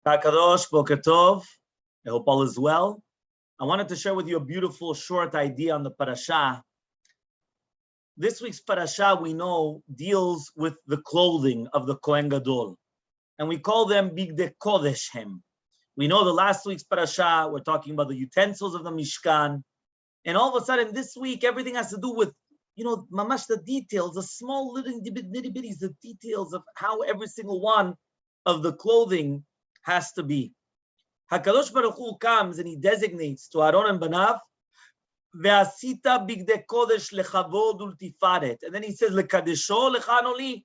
Kadosh, Boker Tov. I hope all is well. I wanted to share with you a beautiful short idea on the Parashah. This week's Parashah, we know, deals with the clothing of the Kohen Gadol. And we call them Bigdei Kodesh Hem. We know the last week's Parashah, we're talking about the utensils of the Mishkan. And all of a sudden, this week, everything has to do with, mamash, the details, the small little nitty-bitties, the details of how every single one of the clothing has to be. HaKadosh Baruch Hu comes and he designates to Aaron and Banav, Ve'asita bigdei kodesh lechavod ultifaret. And then he says, Lekadesho lechanoli.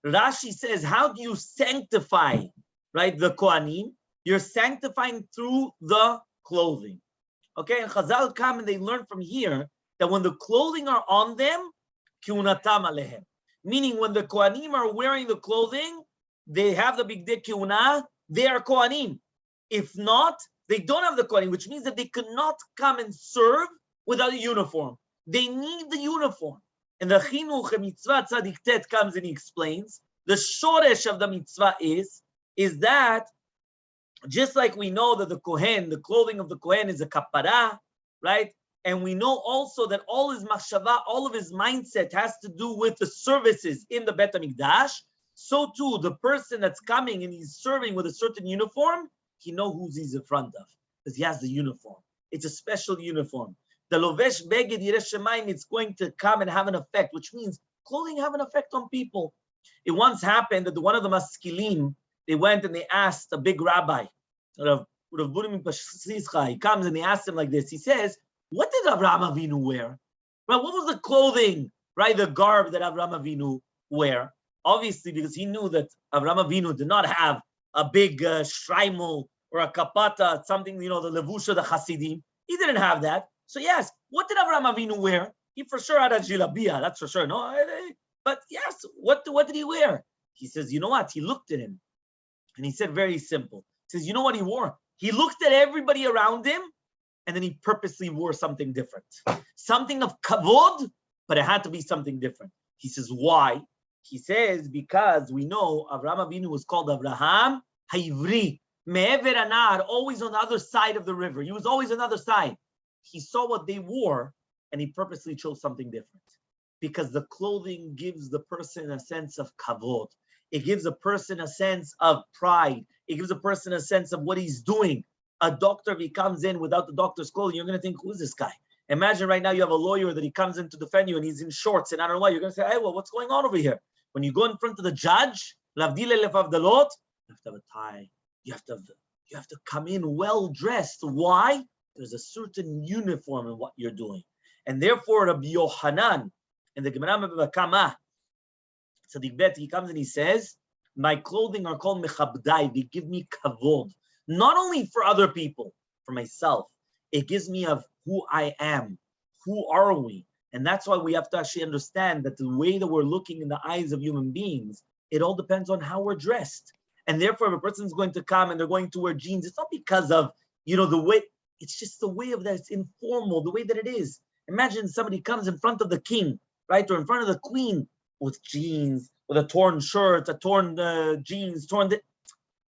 Rashi says, how do you sanctify, right, the Kohanim? You're sanctifying through the clothing. Okay, and Chazal come and they learn from here that when the clothing are on them, kiunatam alehem. Meaning when the Kohanim are wearing the clothing, they have the bigdei kiuna, they are Kohanim. If not, they don't have the Kohanim, which means that they could not come and serve without a uniform. They need the uniform. And the Chinuch Mitzvah Tzadik Tet comes and he explains, the shoresh of the mitzvah is that just like we know that the Kohen, the clothing of the Kohen is a kapara, right? And we know also that all his machshava, all of his mindset has to do with the services in the Bet HaMikdash. So too, the person that's coming and he's serving with a certain uniform, he knows who he's in front of because he has the uniform. It's a special uniform. The lovesh beged yireh shamayim, it's going to come and have an effect, which means clothing have an effect on people. It once happened that one of the maskilim, they went and they asked a big rabbi, Rav Burim Pashischa, he comes and he asks him like this. He says, what did Avraham Avinu wear? Well, what was the clothing, right, the garb that Avraham Avinu wear? Obviously, because he knew that Avraham Avinu did not have a big shtreimel or a kapata, something, the levusha, the Hasidim. He didn't have that. So yes, what did Avraham Avinu wear? He for sure had a jilabiyah, that's for sure. No, but yes, what did he wear? He says, you know what? He looked at him and he said very simple. He says, you know what he wore? He looked at everybody around him and then he purposely wore something different. Something of kavod, but it had to be something different. He says, why? He says, because we know Avraham Avinu was called Avraham Haivri, Me'ever Anar, always on the other side of the river. He was always on the other side. He saw what they wore and he purposely chose something different. Because the clothing gives the person a sense of kavod. It gives a person a sense of pride. It gives a person a sense of what he's doing. A doctor, if he comes in without the doctor's clothing, you're going to think, who is this guy? Imagine right now you have a lawyer that he comes in to defend you and he's in shorts and I don't know why. You're going to say, hey, well, what's going on over here? When you go in front of the judge, you have to have a tie. You have to come in well dressed. Why? There's a certain uniform in what you're doing. And therefore, Rabbi Yohanan, in the Gemara Mebakama, Tzadik Bet, he comes and he says, my clothing are called mechabdai. They give me kavod. Not only for other people, for myself. It gives me of who I am. Who are we? And that's why we have to actually understand that the way that we're looking in the eyes of human beings, it all depends on how we're dressed. And therefore, if a person's going to come and they're going to wear jeans, it's not because of, the way, it's just the way of that, it's informal, the way that it is. Imagine somebody comes in front of the king, right? Or in front of the queen with jeans, with a torn shirt, a torn jeans,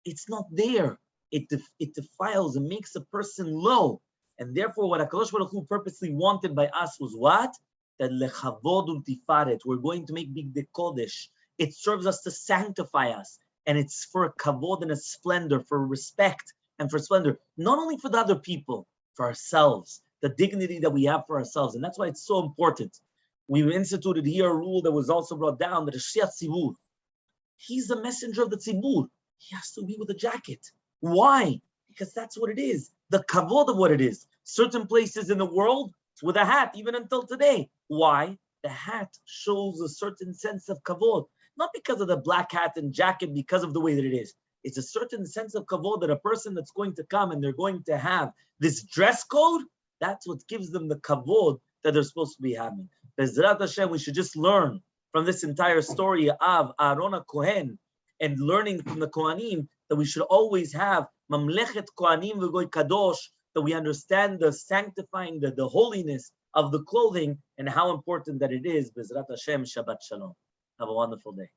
it's not there. It defiles and makes a person low. And therefore, what HaKadosh Baruch Hu purposely wanted by us was what? That lechavod ultifaret. We're going to make bigdei kodesh. It serves us to sanctify us. And it's for a kavod and a splendor, for respect and for splendor. Not only for the other people, for ourselves. The dignity that we have for ourselves. And that's why it's so important. We instituted here a rule that was also brought down, that a Shliach Tzibur, he's the messenger of the Tzibur. He has to be with a jacket. Why? Because that's what it is. The kavod of what it is. Certain places in the world, it's with a hat, even until today. Why? The hat shows a certain sense of kavod. Not because of the black hat and jacket, because of the way that it is. It's a certain sense of kavod that a person that's going to come and they're going to have this dress code, that's what gives them the kavod that they're supposed to be having. Bezrat Hashem, we should just learn from this entire story of Aaron HaKohen and learning from the Kohanim that we should always have Mamlechet Kohanim V'Goy Kadosh, that we understand the sanctifying, the holiness of the clothing and how important that it is. Bezrat Hashem, Shabbat Shalom. Have a wonderful day.